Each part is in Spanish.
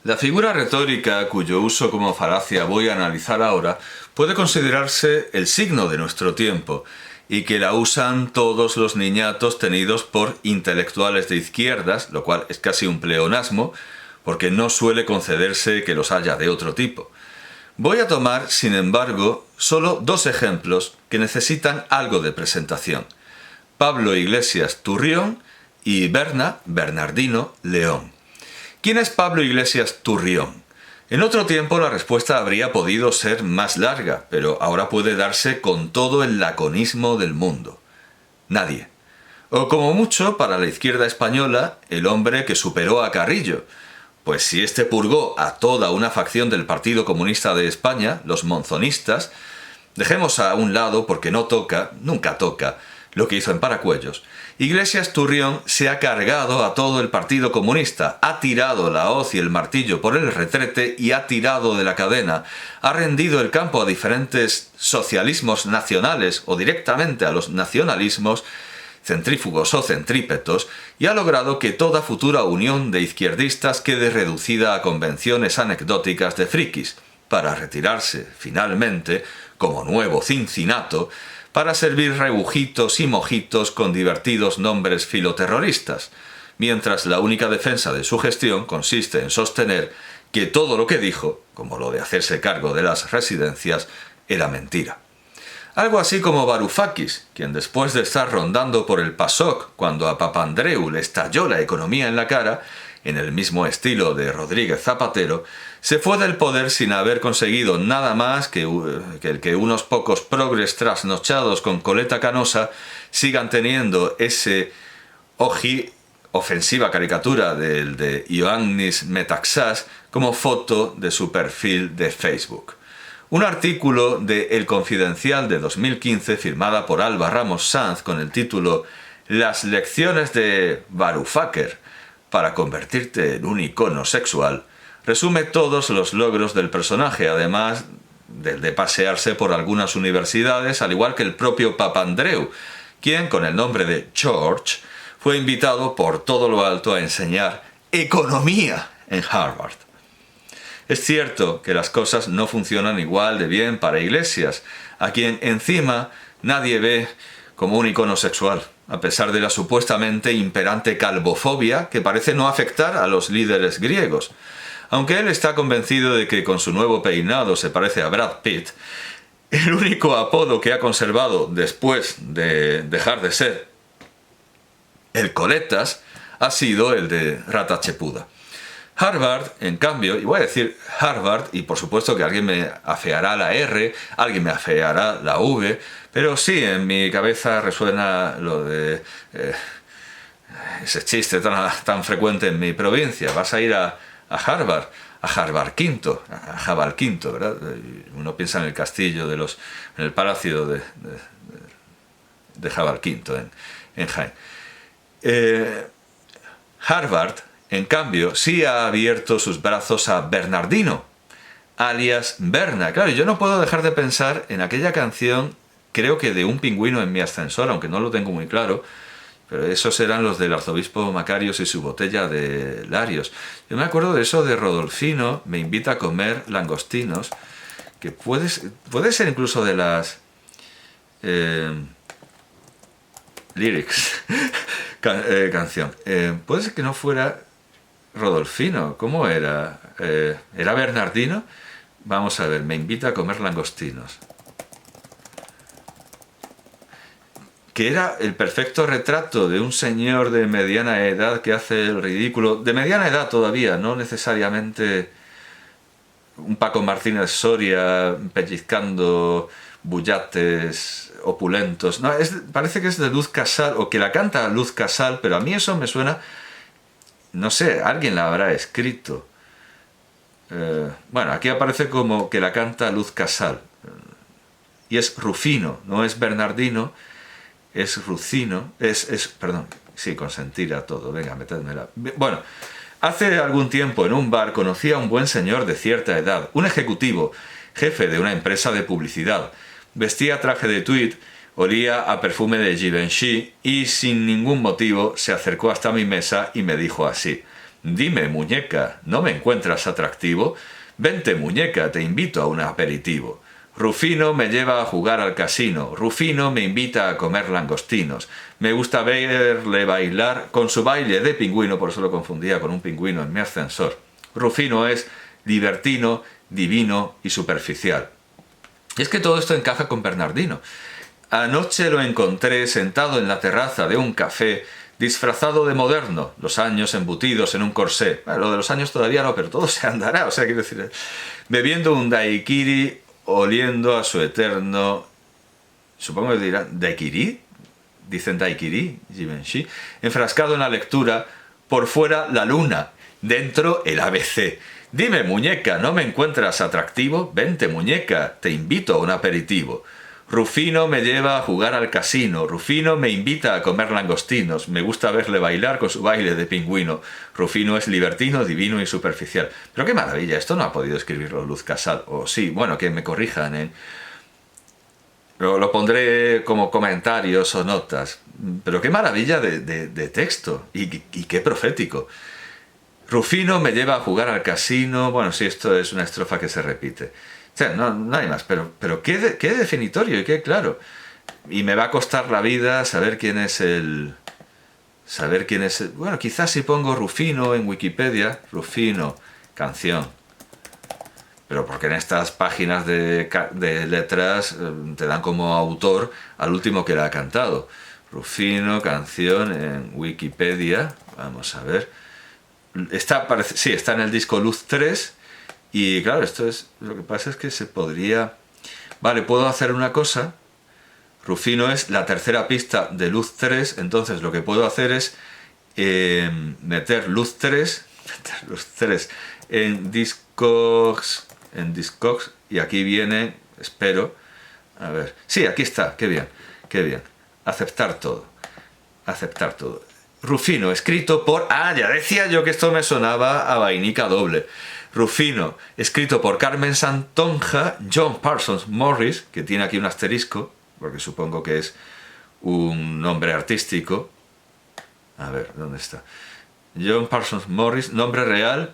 La figura retórica, cuyo uso como falacia voy a analizar ahora, puede considerarse el signo de nuestro tiempo, y que la usan todos los niñatos tenidos por intelectuales de izquierdas, lo cual es casi un pleonasmo, porque no suele concederse que los haya de otro tipo. Voy a tomar, sin embargo, solo dos ejemplos que necesitan algo de presentación: Pablo Iglesias Turrión y Bernardino León. ¿Quién es Pablo Iglesias Turrión? En otro tiempo la respuesta habría podido ser más larga, pero ahora puede darse con todo el laconismo del mundo. Nadie. O como mucho, para la izquierda española, el hombre que superó a Carrillo. Pues si éste purgó a toda una facción del Partido Comunista de España, los monzonistas, dejemos a un lado, porque no toca, nunca toca, lo que hizo en Paracuellos. Iglesias Turrión se ha cargado a todo el Partido Comunista, ha tirado la hoz y el martillo por el retrete y ha tirado de la cadena, ha rendido el campo a diferentes socialismos nacionales o directamente a los nacionalismos, centrífugos o centrípetos, y ha logrado que toda futura unión de izquierdistas quede reducida a convenciones anecdóticas de frikis, para retirarse, finalmente, como nuevo Cincinato, para servir rebujitos y mojitos con divertidos nombres filoterroristas, mientras la única defensa de su gestión consiste en sostener que todo lo que dijo, como lo de hacerse cargo de las residencias, era mentira. Algo así como Varoufakis, quien después de estar rondando por el PASOK cuando a Papandreou le estalló la economía en la cara, en el mismo estilo de Rodríguez Zapatero, se fue del poder sin haber conseguido nada más que el que unos pocos progres trasnochados con coleta canosa sigan teniendo ese ofensiva caricatura del de Ioannis Metaxas como foto de su perfil de Facebook. Un artículo de El Confidencial de 2015 firmada por Alba Ramos Sanz con el título «Las lecciones de Varoufakis para convertirte en un icono sexual» resume todos los logros del personaje, además de pasearse por algunas universidades, al igual que el propio Papandreou, quien, con el nombre de George, fue invitado por todo lo alto a enseñar economía en Harvard. Es cierto que las cosas no funcionan igual de bien para Iglesias, a quien encima nadie ve como un icono sexual, a pesar de la supuestamente imperante calvofobia que parece no afectar a los líderes griegos. Aunque él está convencido de que con su nuevo peinado se parece a Brad Pitt, el único apodo que ha conservado después de dejar de ser el Coletas ha sido el de Rata Chepuda. Harvard, en cambio, y voy a decir Harvard, y por supuesto que alguien me afeará la R, alguien me afeará la V, pero sí, en mi cabeza resuena lo de ese chiste tan frecuente en mi provincia. Vas a ir a Harvard, a Harvard V, a Jabal V, ¿verdad? Uno piensa en el castillo en el palacio de Jabal V en Jaén. Harvard, en cambio, sí ha abierto sus brazos a Bernardino, alias Berna. Claro, yo no puedo dejar de pensar en aquella canción, creo que de Un pingüino en mi ascensor, aunque no lo tengo muy claro, pero esos eran los del arzobispo Macarios y su botella de Larios. Yo me acuerdo de eso de Rodolfino, me invita a comer langostinos, que puede ser incluso de las lyrics, canción. Puede ser que no fuera Rodolfino, ¿cómo era? ¿Era Bernardino? Vamos a ver, me invita a comer langostinos. Que era el perfecto retrato de un señor de mediana edad que hace el ridículo, de mediana edad todavía, no necesariamente un Paco Martínez Soria pellizcando bullates opulentos. No, parece que es de Luz Casal, o que la canta Luz Casal, pero a mí eso me suena, no sé, alguien la habrá escrito. Bueno, aquí aparece como que la canta Luz Casal. Y es Rufino, no es Bernardino, es Rucino, perdón, sí, consentir a todo, venga, metedmela. Bueno, hace algún tiempo en un bar conocí a un buen señor de cierta edad, un ejecutivo, jefe de una empresa de publicidad. Vestía traje de tweed, olía a perfume de Givenchy y sin ningún motivo se acercó hasta mi mesa y me dijo así: Dime, muñeca, ¿no me encuentras atractivo? Vente, muñeca, te invito a un aperitivo. Rufino me lleva a jugar al casino, Rufino me invita a comer langostinos. Me gusta verle bailar con su baile de pingüino, por eso lo confundía con un pingüino en mi ascensor. Rufino es libertino, divino y superficial. Y es que todo esto encaja con Bernardino. Anoche lo encontré sentado en la terraza de un café, disfrazado de moderno, los años embutidos en un corsé. Bueno, lo de los años todavía no, pero todo se andará, o sea, quiero decir, bebiendo un daiquiri, oliendo a su eterno, supongo que dirán, ¿daiquiri? Dicen daiquiri, Givenchy, enfrascado en la lectura, por fuera la luna, dentro el ABC. Dime, muñeca, ¿no me encuentras atractivo? Vente, muñeca, te invito a un aperitivo. Rufino me lleva a jugar al casino, Rufino me invita a comer langostinos, me gusta verle bailar con su baile de pingüino. Rufino es libertino, divino y superficial. Pero qué maravilla, esto no ha podido escribirlo Luz Casal, o sí, bueno, que me corrijan, ¿eh? Lo pondré como comentarios o notas, pero qué maravilla de texto, y qué profético. Rufino me lleva a jugar al casino, bueno, sí, esto es una estrofa que se repite. O sea, no hay más, pero qué definitorio y qué claro. Y me va a costar la vida saber quién es el... Bueno, quizás si pongo Rufino en Wikipedia, Rufino, canción. Pero porque en estas páginas de letras te dan como autor al último que la ha cantado. Rufino, canción en Wikipedia, vamos a ver. Sí, está en el disco Luz 3. Y claro, lo que pasa es que se podría... Vale, puedo hacer una cosa. Rufino es la tercera pista de Luz 3, entonces lo que puedo hacer es meter Luz 3 en Discogs, y aquí viene, espero, a ver, sí, aquí está, qué bien, aceptar todo. Rufino, escrito por... ya decía yo que esto me sonaba a vainica doble. Rufino, escrito por Carmen Santonja, John Parsons Morris, que tiene aquí un asterisco, porque supongo que es un nombre artístico. A ver, ¿dónde está? John Parsons Morris, nombre real...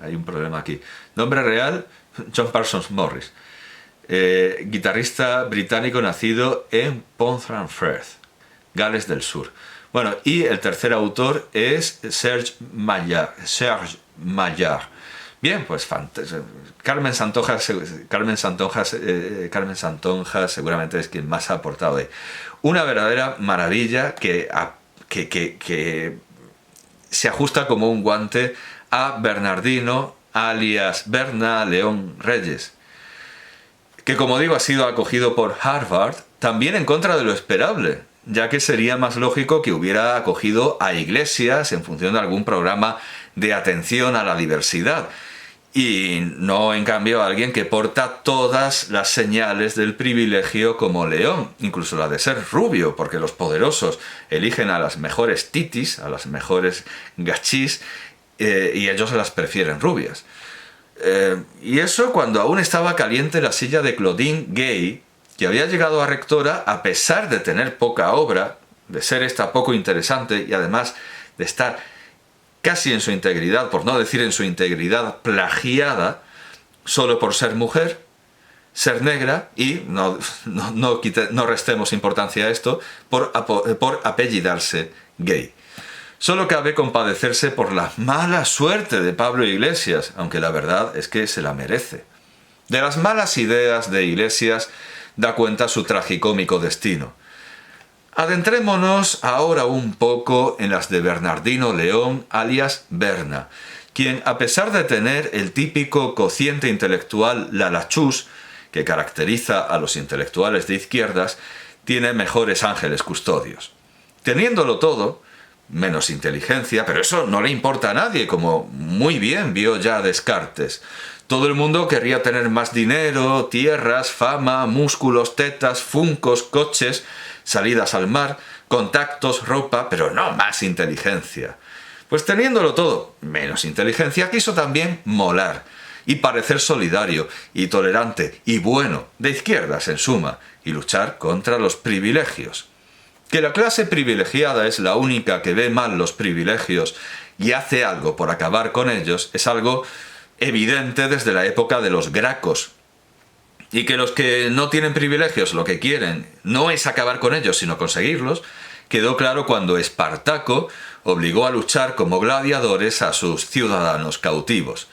hay un problema aquí. Nombre real, John Parsons Morris. Guitarrista británico nacido en Pontefract, Gales del Sur. Bueno, y el tercer autor es Serge Maillard. Bien, pues Carmen Santonja seguramente es quien más ha aportado ahí. Una verdadera maravilla que se ajusta como un guante a Bernardino, alias Berna León Reyes, que como digo ha sido acogido por Harvard, también en contra de lo esperable, ya que sería más lógico que hubiera acogido a Iglesias en función de algún programa de atención a la diversidad, y no en cambio a alguien que porta todas las señales del privilegio como León, incluso la de ser rubio, porque los poderosos eligen a las mejores titis, a las mejores gachis, y ellos se las prefieren rubias. Y eso cuando aún estaba caliente la silla de Claudine Gay, que había llegado a rectora a pesar de tener poca obra, de ser esta poco interesante y además de estar casi en su integridad, por no decir en su integridad plagiada, solo por ser mujer, ser negra y, no restemos importancia a esto, por apellidarse Gay. Solo cabe compadecerse por la mala suerte de Pablo Iglesias, aunque la verdad es que se la merece. De las malas ideas de Iglesias da cuenta su tragicómico destino. Adentrémonos ahora un poco en las de Bernardino León, alias Berna, quien, a pesar de tener el típico cociente intelectual lalachús que caracteriza a los intelectuales de izquierdas, tiene mejores ángeles custodios. Teniéndolo todo, menos inteligencia, pero eso no le importa a nadie, como muy bien vio ya Descartes. Todo el mundo querría tener más dinero, tierras, fama, músculos, tetas, funcos, coches, salidas al mar, contactos, ropa, pero no más inteligencia. Pues teniéndolo todo, menos inteligencia, quiso también molar y parecer solidario y tolerante y bueno, de izquierdas en suma, y luchar contra los privilegios. Que la clase privilegiada es la única que ve mal los privilegios y hace algo por acabar con ellos, es algo evidente desde la época de los Gracos. Y que los que no tienen privilegios lo que quieren no es acabar con ellos, sino conseguirlos, quedó claro cuando Espartaco obligó a luchar como gladiadores a sus ciudadanos cautivos.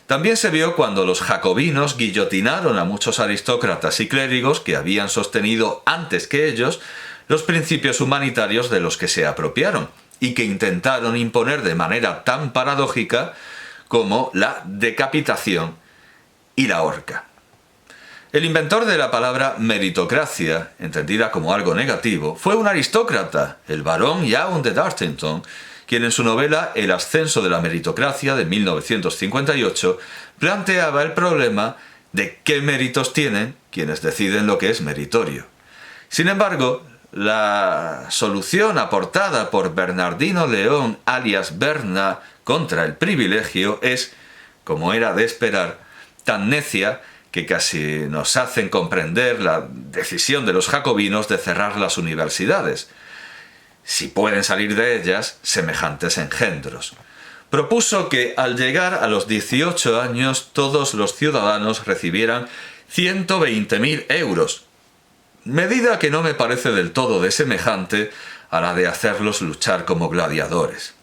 También se vio cuando los jacobinos guillotinaron a muchos aristócratas y clérigos que habían sostenido antes que ellos los principios humanitarios de los que se apropiaron y que intentaron imponer de manera tan paradójica como la decapitación y la horca. El inventor de la palabra meritocracia, entendida como algo negativo, fue un aristócrata, el barón Young de Dartington, quien en su novela El ascenso de la meritocracia de 1958 planteaba el problema de qué méritos tienen quienes deciden lo que es meritorio. Sin embargo, la solución aportada por Bernardino León alias Berna contra el privilegio es, como era de esperar, tan necia que casi nos hacen comprender la decisión de los jacobinos de cerrar las universidades, si pueden salir de ellas semejantes engendros. Propuso que al llegar a los 18 años todos los ciudadanos recibieran 120.000 euros, medida que no me parece del todo desemejante a la de hacerlos luchar como gladiadores.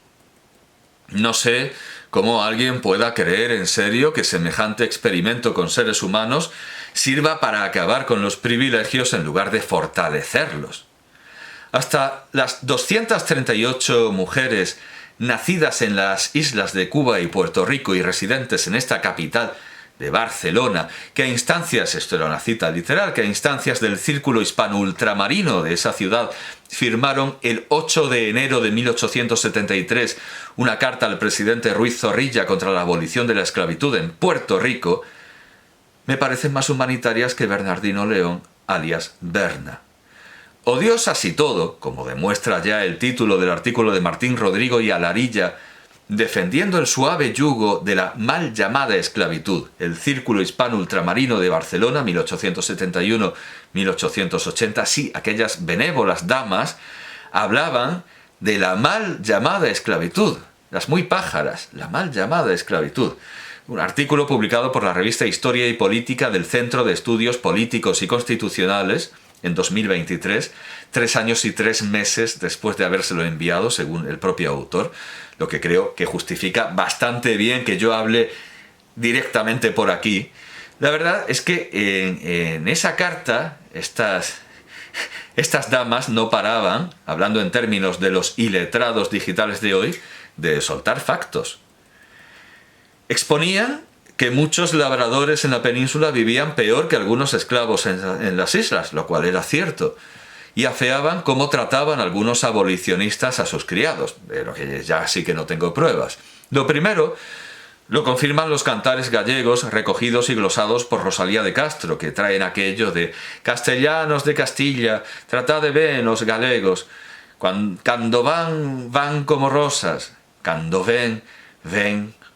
No sé cómo alguien pueda creer en serio que semejante experimento con seres humanos sirva para acabar con los privilegios en lugar de fortalecerlos. Hasta las 238 mujeres nacidas en las islas de Cuba y Puerto Rico y residentes en esta capital de Barcelona, que a instancias, esto era una cita literal, que a instancias del círculo hispano ultramarino de esa ciudad firmaron el 8 de enero de 1873 una carta al presidente Ruiz Zorrilla contra la abolición de la esclavitud en Puerto Rico, me parecen más humanitarias que Bernardino León, alias Berna. Odiosas y todo, como demuestra ya el título del artículo de Martín Rodrigo y Alarilla, defendiendo el suave yugo de la mal llamada esclavitud, el Círculo Hispano Ultramarino de Barcelona, 1871-1880, sí, aquellas benévolas damas hablaban de la mal llamada esclavitud, las muy pájaras, la mal llamada esclavitud. Un artículo publicado por la revista Historia y Política del Centro de Estudios Políticos y Constitucionales, en 2023, 3 años y 3 meses después de habérselo enviado, según el propio autor, lo que creo que justifica bastante bien que yo hable directamente por aquí. La verdad es que en esa carta, estas damas no paraban, hablando en términos de los iletrados digitales de hoy, de soltar factos. Exponían que muchos labradores en la península vivían peor que algunos esclavos en las islas, lo cual era cierto, y afeaban cómo trataban algunos abolicionistas a sus criados, de lo que ya sí que no tengo pruebas. Lo primero lo confirman los cantares gallegos recogidos y glosados por Rosalía de Castro, que traen aquello de «Castellanos de Castilla, tratade ben os galegos, cando van como rosas, cando ven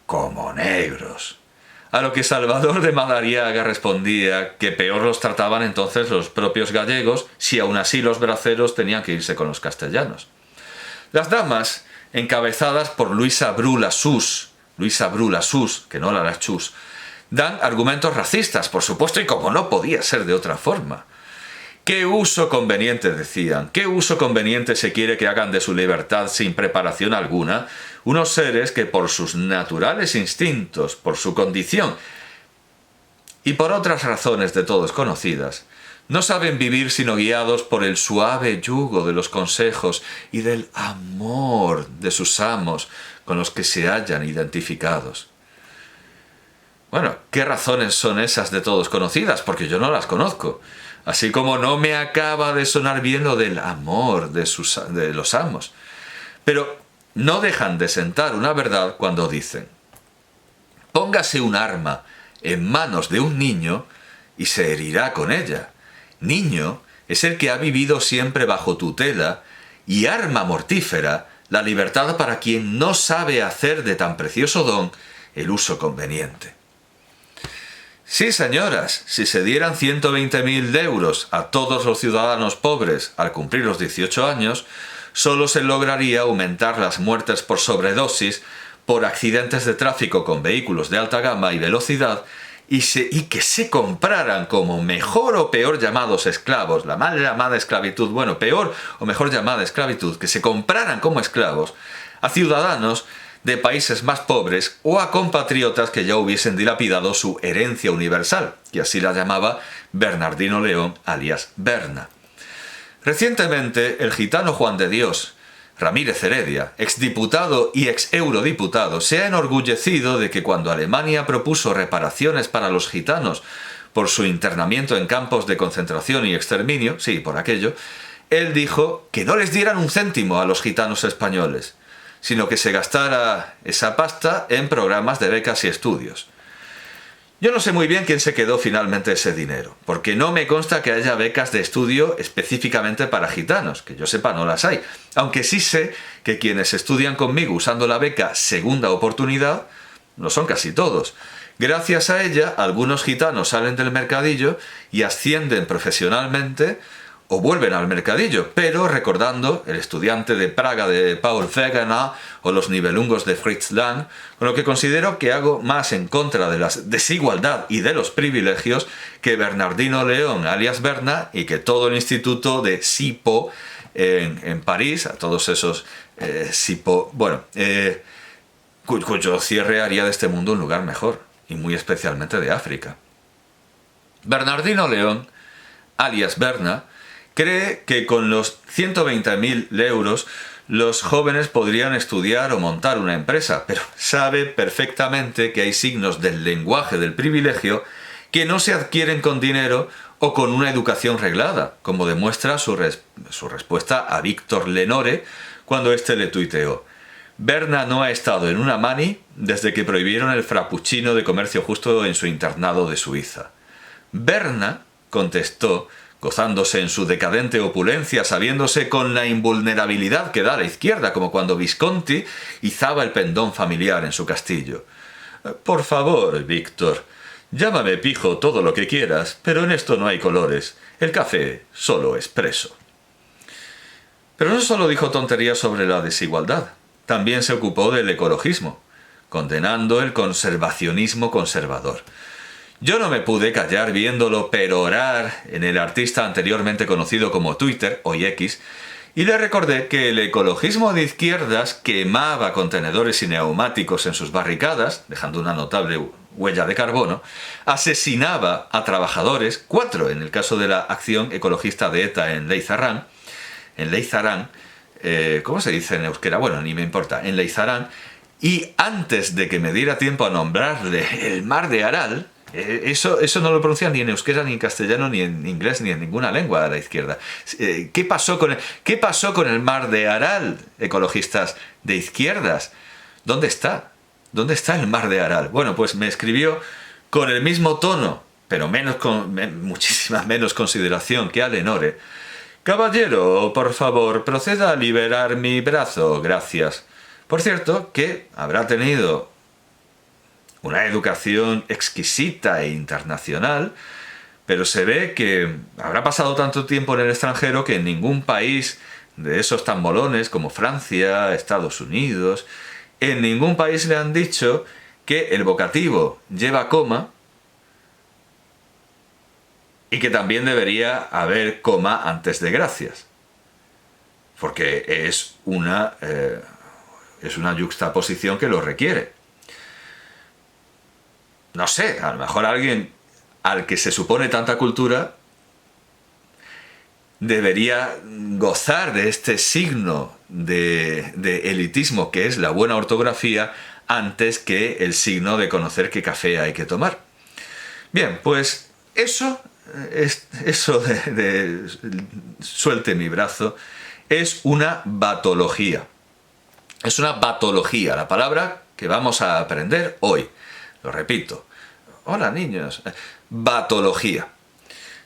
como negros». A lo que Salvador de Madariaga respondía que peor los trataban entonces los propios gallegos, si aún así los braceros tenían que irse con los castellanos. Las damas, encabezadas por Luisa Brula Sus, que no la Chus, dan argumentos racistas, por supuesto, y como no podía ser de otra forma. ¿Qué uso conveniente, decían, qué uso conveniente se quiere que hagan de su libertad sin preparación alguna unos seres que por sus naturales instintos, por su condición y por otras razones de todos conocidas, no saben vivir sino guiados por el suave yugo de los consejos y del amor de sus amos con los que se hallan identificados? Bueno, ¿qué razones son esas de todos conocidas? Porque yo no las conozco. Así como no me acaba de sonar bien lo del amor de los amos. Pero no dejan de sentar una verdad cuando dicen: póngase un arma en manos de un niño y se herirá con ella. Niño es el que ha vivido siempre bajo tutela, y arma mortífera la libertad para quien no sabe hacer de tan precioso don el uso conveniente. Sí, señoras, si se dieran 120.000 euros a todos los ciudadanos pobres al cumplir los 18 años, solo se lograría aumentar las muertes por sobredosis, por accidentes de tráfico con vehículos de alta gama y velocidad, y que se compraran como mejor o peor llamados esclavos, la mal llamada esclavitud, bueno, peor o mejor llamada esclavitud, que se compraran como esclavos a ciudadanos de países más pobres o a compatriotas que ya hubiesen dilapidado su herencia universal, y así la llamaba Bernardino León, alias Berna. Recientemente, el gitano Juan de Dios Ramírez Heredia, exdiputado y ex-eurodiputado, se ha enorgullecido de que cuando Alemania propuso reparaciones para los gitanos por su internamiento en campos de concentración y exterminio, sí, por aquello, él dijo que no les dieran un céntimo a los gitanos españoles, sino que se gastara esa pasta en programas de becas y estudios. Yo no sé muy bien quién se quedó finalmente ese dinero, porque no me consta que haya becas de estudio específicamente para gitanos, que yo sepa no las hay, aunque sí sé que quienes estudian conmigo usando la beca Segunda Oportunidad no son casi todos. Gracias a ella, algunos gitanos salen del mercadillo y ascienden profesionalmente o vuelven al mercadillo, pero recordando el estudiante de Praga de Paul Wegener o los nivelungos de Fritz Lang, con lo que considero que hago más en contra de la desigualdad y de los privilegios que Bernardino León, alias Berna, y que todo el instituto de SIPO en París, a todos esos SIPO, cuyo cierre haría de este mundo un lugar mejor, y muy especialmente de África. Bernardino León, alias Berna, cree que con los 120.000 euros los jóvenes podrían estudiar o montar una empresa, pero sabe perfectamente que hay signos del lenguaje del privilegio que no se adquieren con dinero o con una educación reglada, como demuestra su respuesta a Víctor Lenore cuando éste le tuiteó: Berna no ha estado en una mani desde que prohibieron el frappuccino de comercio justo en su internado de Suiza. Berna contestó, gozándose en su decadente opulencia, sabiéndose con la invulnerabilidad que da la izquierda, como cuando Visconti izaba el pendón familiar en su castillo. Por favor, Víctor, llámame pijo todo lo que quieras, pero en esto no hay colores. El café solo expreso. Pero no solo dijo tonterías sobre la desigualdad, también se ocupó del ecologismo, condenando el conservacionismo conservador. Yo no me pude callar viéndolo perorar en el artista anteriormente conocido como Twitter, hoy X, y le recordé que el ecologismo de izquierdas quemaba contenedores y neumáticos en sus barricadas, dejando una notable huella de carbono, asesinaba a trabajadores, 4 en el caso de la acción ecologista de ETA en Leizarán, ¿cómo se dice en euskera? Bueno, ni me importa, en Leizarán, y antes de que me diera tiempo a nombrarle el mar de Aral, eso no lo pronuncian ni en euskera, ni en castellano, ni en inglés, ni en ninguna lengua de la izquierda. ¿Qué pasó con el mar de Aral, ecologistas de izquierdas? ¿Dónde está? ¿Dónde está el mar de Aral? Bueno, pues me escribió con el mismo tono, pero muchísima menos consideración que a Lenore. Caballero, por favor, proceda a liberar mi brazo, gracias. Por cierto, que habrá tenido una educación exquisita e internacional, pero se ve que habrá pasado tanto tiempo en el extranjero que en ningún país de esos tan molones como Francia, Estados Unidos, en ningún país le han dicho que el vocativo lleva coma y que también debería haber coma antes de gracias, porque es una yuxtaposición que lo requiere. No sé, a lo mejor alguien al que se supone tanta cultura debería gozar de este signo de elitismo que es la buena ortografía antes que el signo de conocer qué café hay que tomar. Bien, pues eso de suelte mi brazo es una batología. Es una batología, la palabra que vamos a aprender hoy. Lo repito. Hola, niños. Batología.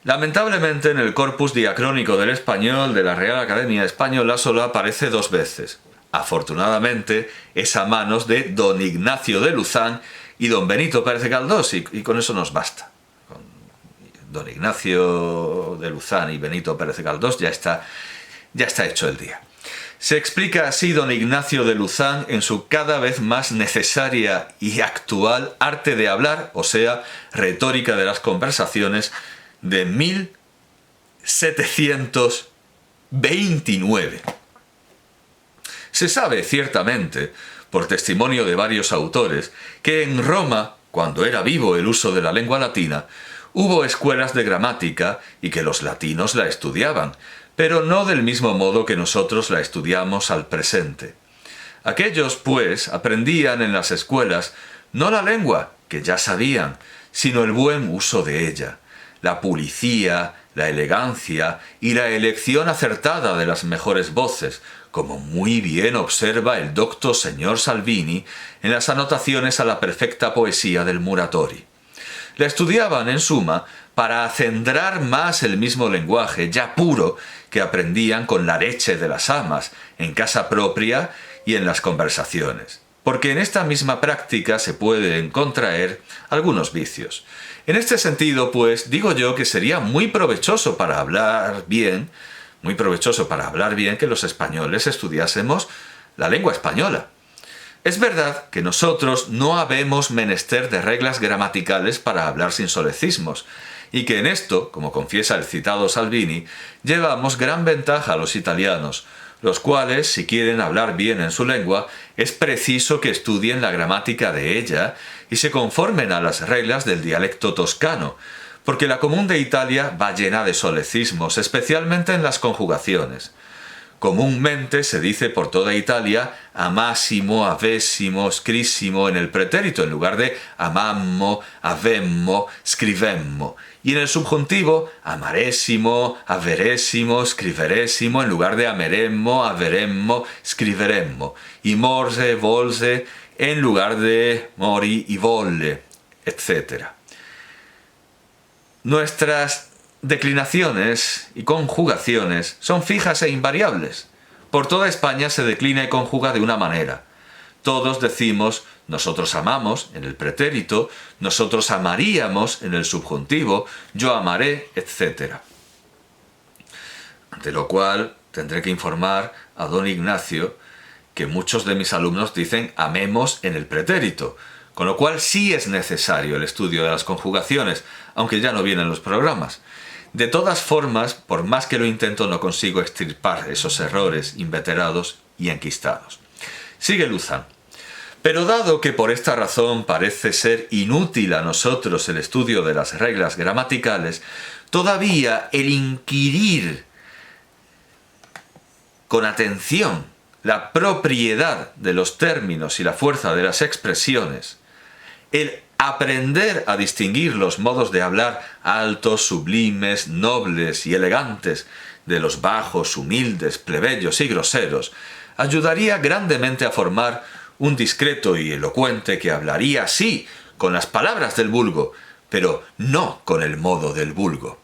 Lamentablemente en el corpus diacrónico del español de la Real Academia Española solo aparece 2 veces. Afortunadamente es a manos de don Ignacio de Luzán y don Benito Pérez de Galdós, y con eso nos basta. Con don Ignacio de Luzán y Benito Pérez de Galdós ya está hecho el día. Se explica así don Ignacio de Luzán en su cada vez más necesaria y actual Arte de hablar, o sea, Retórica de las conversaciones, de 1729. Se sabe ciertamente, por testimonio de varios autores, que en Roma, cuando era vivo el uso de la lengua latina, hubo escuelas de gramática y que los latinos la estudiaban, pero no del mismo modo que nosotros la estudiamos al presente. Aquellos, pues, aprendían en las escuelas no la lengua, que ya sabían, sino el buen uso de ella, la pulicía, la elegancia y la elección acertada de las mejores voces, como muy bien observa el docto señor Salvini en las anotaciones a la perfecta poesía del Muratori. La estudiaban, en suma, para acendrar más el mismo lenguaje, ya puro, que aprendían con la leche de las amas, en casa propia y en las conversaciones. Porque en esta misma práctica se pueden contraer algunos vicios. En este sentido, pues, digo yo que sería muy provechoso para hablar bien que los españoles estudiásemos la lengua española. Es verdad que nosotros no habemos menester de reglas gramaticales para hablar sin solecismos, y que en esto, como confiesa el citado Salvini, llevamos gran ventaja a los italianos, los cuales, si quieren hablar bien en su lengua, es preciso que estudien la gramática de ella y se conformen a las reglas del dialecto toscano, porque la común de Italia va llena de solecismos, especialmente en las conjugaciones. Comúnmente se dice por toda Italia amásimo, avessimo, scrisimo en el pretérito, en lugar de amammo, avemmo, scrivemmo. Y en el subjuntivo, amarésimo, averésimo, scriverésimo, en lugar de ameremmo, averemmo, scriveremmo. Y morse, volse, en lugar de mori y volle, etc. Nuestras declinaciones y conjugaciones son fijas e invariables. Por toda España se declina y conjuga de una manera. Todos decimos nosotros amamos en el pretérito, nosotros amaríamos en el subjuntivo, yo amaré, etc. Ante lo cual tendré que informar a don Ignacio que muchos de mis alumnos dicen amemos en el pretérito, con lo cual sí es necesario el estudio de las conjugaciones, aunque ya no vienen los programas. De todas formas, por más que lo intento, no consigo extirpar esos errores inveterados y enquistados. Sigue Luzán. Pero dado que por esta razón parece ser inútil a nosotros el estudio de las reglas gramaticales, todavía el inquirir con atención la propiedad de los términos y la fuerza de las expresiones, el aprender a distinguir los modos de hablar altos, sublimes, nobles y elegantes de los bajos, humildes, plebeyos y groseros, ayudaría grandemente a formar un discreto y elocuente que hablaría, sí, con las palabras del vulgo, pero no con el modo del vulgo.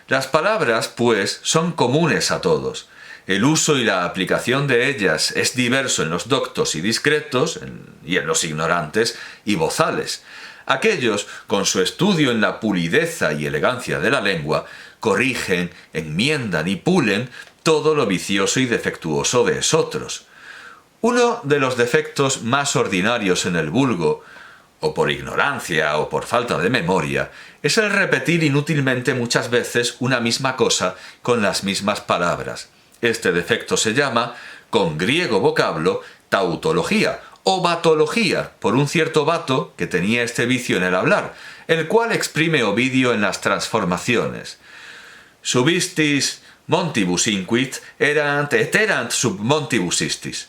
Las palabras, pues, son comunes a todos. El uso y la aplicación de ellas es diverso en los doctos y discretos, y en los ignorantes y bozales. Aquellos, con su estudio en la pulideza y elegancia de la lengua, corrigen, enmiendan y pulen todo lo vicioso y defectuoso de esotros. Uno de los defectos más ordinarios en el vulgo, o por ignorancia o por falta de memoria, es el repetir inútilmente muchas veces una misma cosa con las mismas palabras. Este defecto se llama, con griego vocablo, tautología o batología, por un cierto bato que tenía este vicio en el hablar, el cual exprime Ovidio en las transformaciones. Subistis montibus inquit erant et erant sub montibus istis.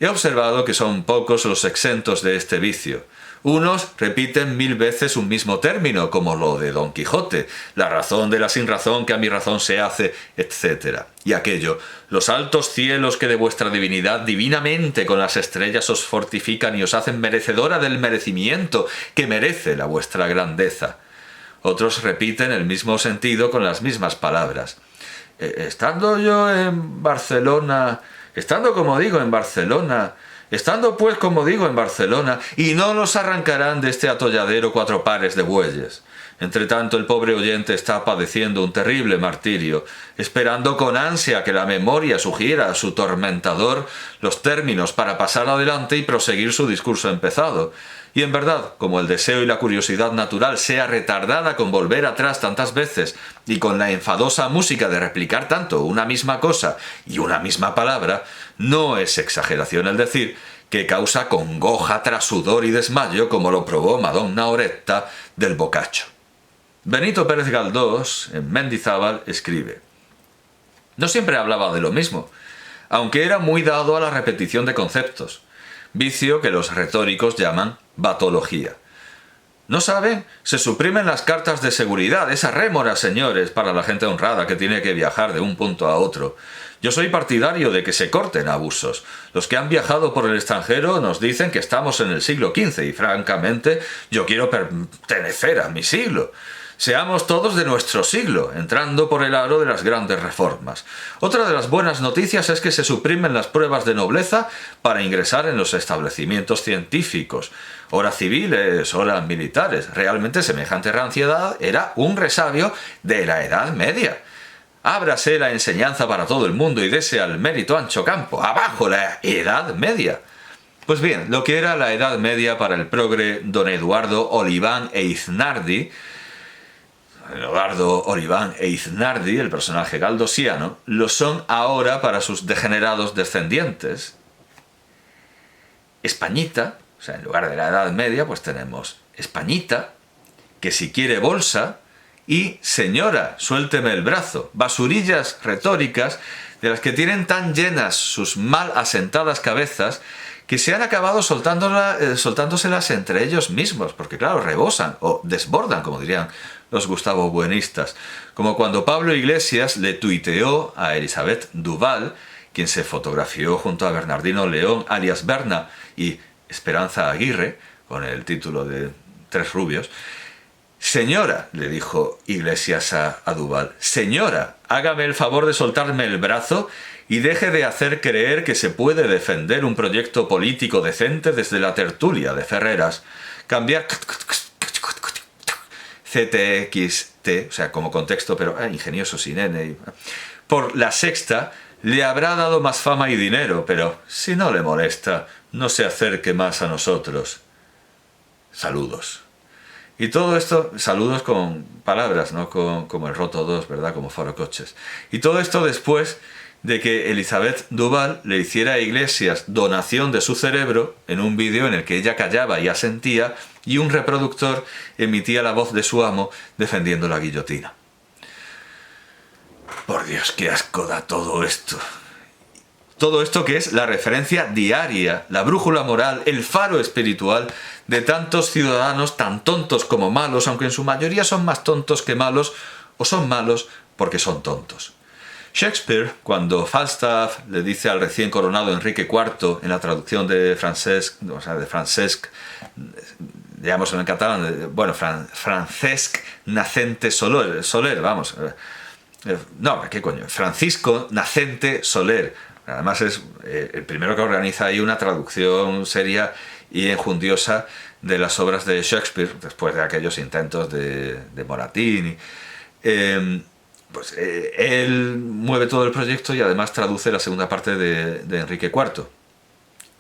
He observado que son pocos los exentos de este vicio. Unos repiten 1000 veces un mismo término, como lo de Don Quijote, la razón de la sinrazón que a mi razón se hace, etc. Y aquello, los altos cielos que de vuestra divinidad divinamente con las estrellas os fortifican y os hacen merecedora del merecimiento que merece la vuestra grandeza. Otros repiten el mismo sentido con las mismas palabras. Estando como digo, en Barcelona, estando pues, como digo, en Barcelona, y no nos arrancarán de este atolladero 4 pares de bueyes. Entre tanto, el pobre oyente está padeciendo un terrible martirio, esperando con ansia que la memoria sugiera a su tormentador los términos para pasar adelante y proseguir su discurso empezado. Y en verdad, como el deseo y la curiosidad natural sea retardada con volver atrás tantas veces y con la enfadosa música de replicar tanto una misma cosa y una misma palabra, no es exageración el decir que causa congoja tras sudor y desmayo como lo probó Madonna Oretta del Boccaccio. Benito Pérez Galdós, en Mendizábal, escribe: no siempre hablaba de lo mismo, aunque era muy dado a la repetición de conceptos, vicio que los retóricos llaman batología. ¿No saben? Se suprimen las cartas de seguridad, esa rémora, señores, para la gente honrada que tiene que viajar de un punto a otro. Yo soy partidario de que se corten abusos. Los que han viajado por el extranjero nos dicen que estamos en el siglo XV y, francamente, yo quiero pertenecer a mi siglo. Seamos todos de nuestro siglo, entrando por el aro de las grandes reformas. Otra de las buenas noticias es que se suprimen las pruebas de nobleza para ingresar en los establecimientos científicos. Ora civiles, ora militares. Realmente semejante ranciedad era un resabio de la Edad Media. Ábrase la enseñanza para todo el mundo y dese al mérito ancho campo. ¡Abajo la Edad Media! Pues bien, lo que era la Edad Media para el progre don Eduardo Oliván e Iznardi, el personaje galdosiano, lo son ahora para sus degenerados descendientes. Españita, o sea, en lugar de la Edad Media, pues tenemos Españita, que si quiere bolsa, y señora, suélteme el brazo. Basurillas retóricas de las que tienen tan llenas sus mal asentadas cabezas que se han acabado soltándoselas entre ellos mismos, porque claro, rebosan o desbordan, como dirían los Gustavo Buenistas, como cuando Pablo Iglesias le tuiteó a Elisabeth Duval, quien se fotografió junto a Bernardino León, alias Berna, y Esperanza Aguirre, con el título de Tres Rubios. Señora, le dijo Iglesias a Duval, señora, hágame el favor de soltarme el brazo y deje de hacer creer que se puede defender un proyecto político decente desde la tertulia de Ferreras, cambiar CTXT, o sea, como contexto, pero ingenioso sin N, por La Sexta, le habrá dado más fama y dinero, pero si no le molesta, no se acerque más a nosotros. Saludos. Y todo esto, saludos con palabras, no como el roto 2, ¿verdad? Como Foro Coches. Y todo esto después de que Elisabeth Duval le hiciera a Iglesias donación de su cerebro en un vídeo en el que ella callaba y asentía y un reproductor emitía la voz de su amo defendiendo la guillotina. Por Dios, qué asco da todo esto. Todo esto que es la referencia diaria, la brújula moral, el faro espiritual de tantos ciudadanos tan tontos como malos, aunque en su mayoría son más tontos que malos, o son malos porque son tontos. Shakespeare, cuando Falstaff le dice al recién coronado Enrique IV, en la traducción de Francesc, digamos en catalán, bueno, Francesc Nacente Soler, vamos. No, ¿qué coño? Francisco Nacente Soler. Además es el primero que organiza ahí una traducción seria y enjundiosa de las obras de Shakespeare, después de aquellos intentos de Moratín. Él mueve todo el proyecto y además traduce la segunda parte de Enrique IV.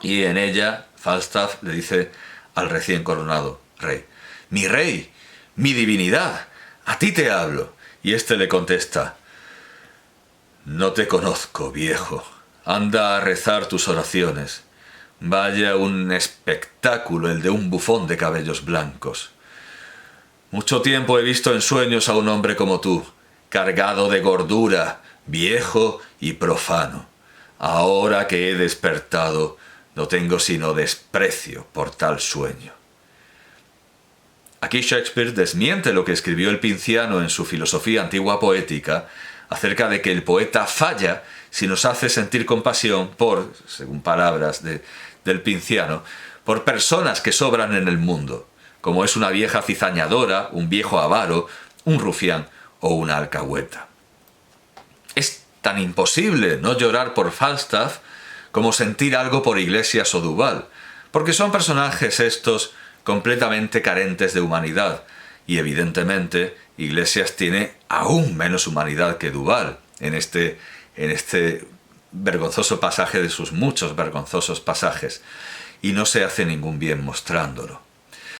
Y en ella Falstaff le dice al recién coronado rey: «Mi rey, mi divinidad, a ti te hablo». Y éste le contesta: «No te conozco, viejo. Anda a rezar tus oraciones. Vaya un espectáculo el de un bufón de cabellos blancos. Mucho tiempo he visto en sueños a un hombre como tú, cargado de gordura, viejo y profano. Ahora que he despertado, no tengo sino desprecio por tal sueño». Aquí Shakespeare desmiente lo que escribió el Pinciano en su Filosofía Antigua Poética acerca de que el poeta falla si nos hace sentir compasión por, según palabras del Pinciano, por personas que sobran en el mundo, como es una vieja cizañadora, un viejo avaro, un rufián o una alcahueta. Es tan imposible no llorar por Falstaff como sentir algo por Iglesias o Duval, porque son personajes estos completamente carentes de humanidad, y evidentemente Iglesias tiene aún menos humanidad que Duval en este vergonzoso pasaje de sus muchos vergonzosos pasajes, y no se hace ningún bien mostrándolo.